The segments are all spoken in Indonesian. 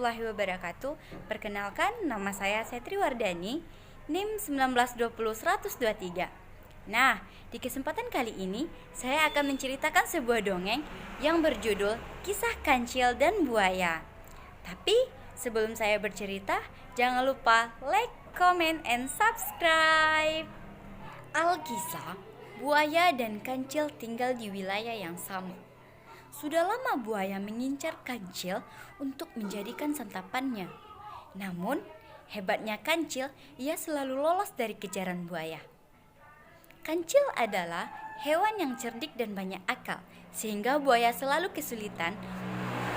warahmatullahi wabarakatuh. Perkenalkan, nama saya Setri Wardani, NIM 1920123. Nah, di kesempatan kali ini saya akan menceritakan sebuah dongeng yang berjudul Kisah Kancil dan Buaya. Tapi sebelum saya bercerita, jangan lupa like, comment, and subscribe. Alkisah, buaya dan kancil tinggal di wilayah yang sama. Sudah lama buaya mengincar kancil untuk menjadikan santapannya. Namun, hebatnya kancil, ia selalu lolos dari kejaran buaya. Kancil adalah hewan yang cerdik dan banyak akal, sehingga buaya selalu kesulitan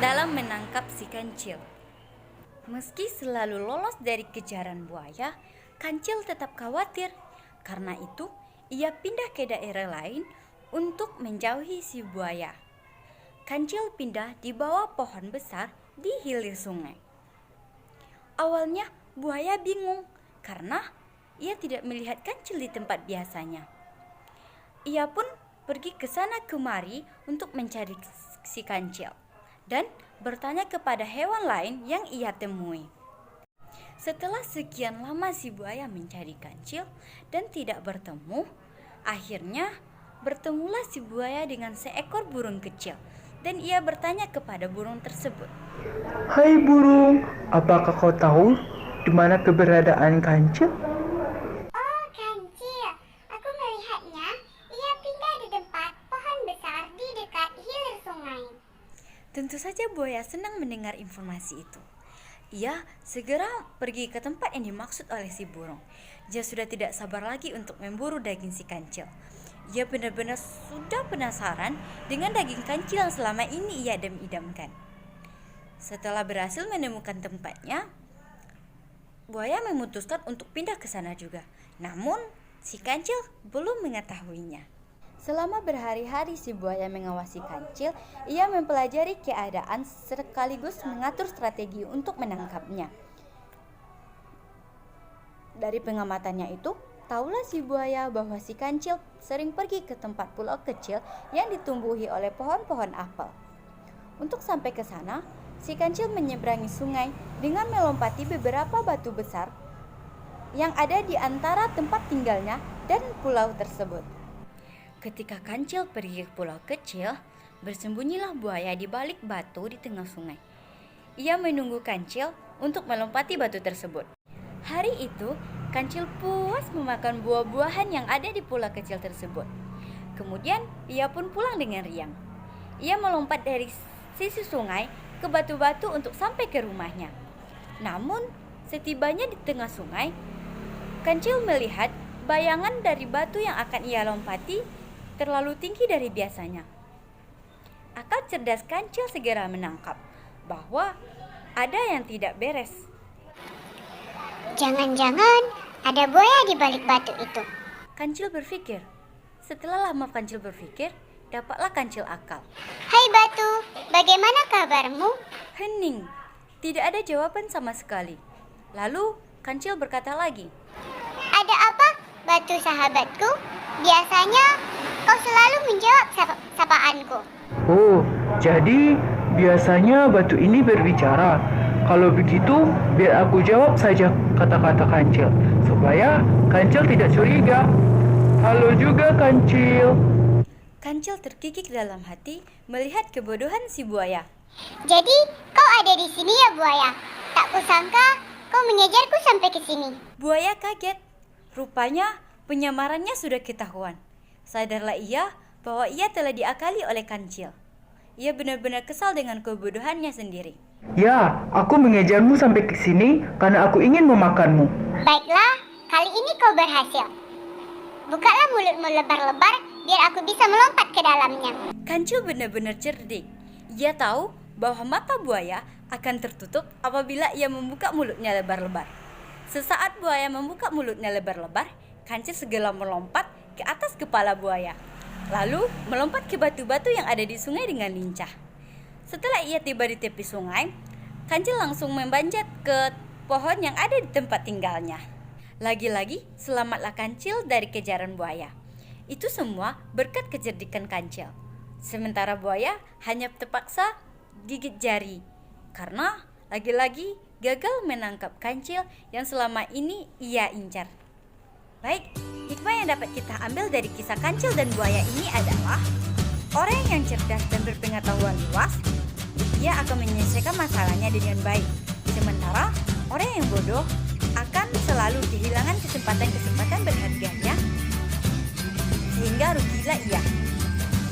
dalam menangkap si kancil. Meski selalu lolos dari kejaran buaya, kancil tetap khawatir. Karena itu, ia pindah ke daerah lain untuk menjauhi si buaya. Kancil pindah di bawah pohon besar di hilir sungai. Awalnya buaya bingung karena ia tidak melihat kancil di tempat biasanya. Ia pun pergi ke sana kemari untuk mencari si kancil dan bertanya kepada hewan lain yang ia temui. Setelah sekian lama si buaya mencari kancil dan tidak bertemu, akhirnya bertemulah si buaya dengan seekor burung kecil. Dan ia bertanya kepada burung tersebut. Hai burung, apakah kau tahu di mana keberadaan kancil? Oh, kancil. Aku melihatnya. Ia pindah di tempat pohon besar di dekat hilir sungai. Tentu saja buaya senang mendengar informasi itu. Ia segera pergi ke tempat yang dimaksud oleh si burung. Dia sudah tidak sabar lagi untuk memburu daging si kancil. Ia benar-benar sudah penasaran dengan daging kancil yang selama ini ia idam-idamkan. Setelah berhasil menemukan tempatnya, buaya memutuskan untuk pindah ke sana juga. Namun, si kancil belum mengetahuinya. Selama berhari-hari si buaya mengawasi kancil, ia mempelajari keadaan sekaligus mengatur strategi untuk menangkapnya. Dari pengamatannya itu, tahulah si buaya bahwa si kancil sering pergi ke tempat pulau kecil yang ditumbuhi oleh pohon-pohon apel. Untuk sampai ke sana, si kancil menyeberangi sungai dengan melompati beberapa batu besar yang ada di antara tempat tinggalnya dan pulau tersebut. Ketika kancil pergi ke pulau kecil, bersembunyilah buaya di balik batu di tengah sungai. Ia menunggu kancil untuk melompati batu tersebut. Hari itu, kancil puas memakan buah-buahan yang ada di pulau kecil tersebut. Kemudian, ia pun pulang dengan riang. Ia melompat dari sisi sungai ke batu-batu untuk sampai ke rumahnya. Namun, setibanya di tengah sungai, kancil melihat bayangan dari batu yang akan ia lompati terlalu tinggi dari biasanya. Akal cerdas kancil segera menangkap bahwa ada yang tidak beres. Jangan-jangan ada buaya di balik batu itu. Kancil berpikir. Setelah lama kancil berpikir, dapatlah kancil akal. Hai batu, bagaimana kabarmu? Hening, tidak ada jawaban sama sekali. Lalu kancil berkata lagi. Ada apa, batu sahabatku? Biasanya kau selalu menjawab sapaanku. Oh, jadi biasanya batu ini berbicara. Kalau begitu, biar aku jawab saja kata-kata kancil, supaya kancil tidak curiga. Halo juga kancil. Kancil terkikik dalam hati melihat kebodohan si buaya. Jadi kau ada di sini ya buaya? Tak kusangka kau mengejarku sampai ke sini. Buaya kaget. Rupanya penyamarannya sudah ketahuan. Sadarlah ia bahwa ia telah diakali oleh kancil. Ia benar-benar kesal dengan kebodohannya sendiri. Ya, aku mengejarmu sampai ke sini karena aku ingin memakanmu. Baiklah, kali ini kau berhasil. Bukalah mulutmu lebar-lebar biar aku bisa melompat ke dalamnya. Kancil benar-benar cerdik. Ia tahu bahwa mata buaya akan tertutup apabila ia membuka mulutnya lebar-lebar. Sesaat buaya membuka mulutnya lebar-lebar, kancil segera melompat ke atas kepala buaya. Lalu melompat ke batu-batu yang ada di sungai dengan lincah. Setelah ia tiba di tepi sungai, kancil langsung membanjat ke pohon yang ada di tempat tinggalnya. Lagi-lagi, selamatlah kancil dari kejaran buaya. Itu semua berkat kecerdikan kancil. Sementara buaya hanya terpaksa gigit jari karena lagi-lagi gagal menangkap kancil yang selama ini ia incar. Baik, hikmah yang dapat kita ambil dari kisah kancil dan buaya ini adalah orang yang cerdas dan berpengetahuan luas, ia akan menyelesaikan masalahnya dengan baik. Sementara orang yang bodoh akan selalu kehilangan kesempatan-kesempatan berharganya sehingga rugilah ia.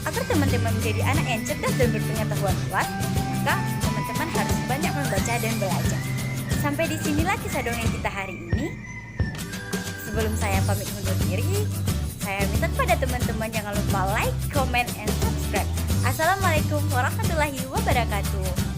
Agar teman-teman menjadi anak yang cerdas dan berpengetahuan luas, maka teman-teman harus banyak membaca dan belajar. Sampai disinilah kisah dongeng kita hari ini. Sebelum saya pamit undur diri, saya minta kepada teman-teman jangan lupa like, comment, and subscribe. Assalamualaikum warahmatullahi wabarakatuh.